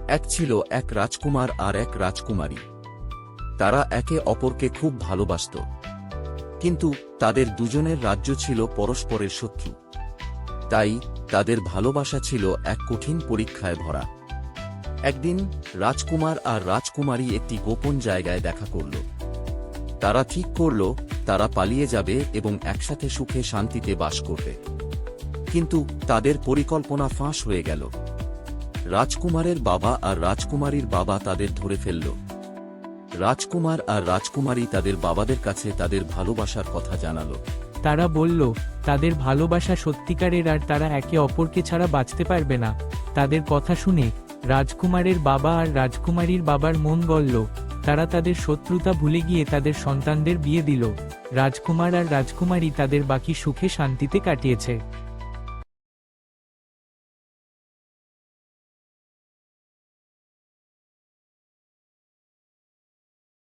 এক ছিল এক রাজকুমার আর এক রাজকুমারী। তারা একে অপরকে খুব ভালোবাসত, কিন্তু তাদের দুজনের রাজ্য ছিল পরস্পরের শত্রু। তাই তাদের ভালোবাসা ছিল এক কঠিন পরীক্ষায় ভরা। একদিন রাজকুমার আর রাজকুমারী একটি গোপন জায়গায় দেখা করল। তারা ঠিক করল তারা পালিয়ে যাবে এবং একসাথে সুখে শান্তিতে বাস করবে। কিন্তু তাদের পরিকল্পনা ফাঁস হয়ে গেল। রাজকুমারের বাবা আর রাজকুমারীর বাবা তাদের ধরে ফেলল। রাজকুমার আর রাজকুমারী তাদের বাবাদের কাছে তাদের ভালোবাসার কথা জানালো। তারা বলল তাদের ভালোবাসা সত্যিকারের আর তারা একে অপরকে ছাড়া বাঁচতে পারবে না। তাদের কথা শুনে রাজকুমারের বাবা আর রাজকুমারীর বাবার মন গলল। তারা তাদের শত্রুতা ভুলে গিয়ে তাদের সন্তানদের বিয়ে দিল। রাজকুমার আর রাজকুমারী তাদের বাকি সুখে শান্তিতে কাটিয়েছে।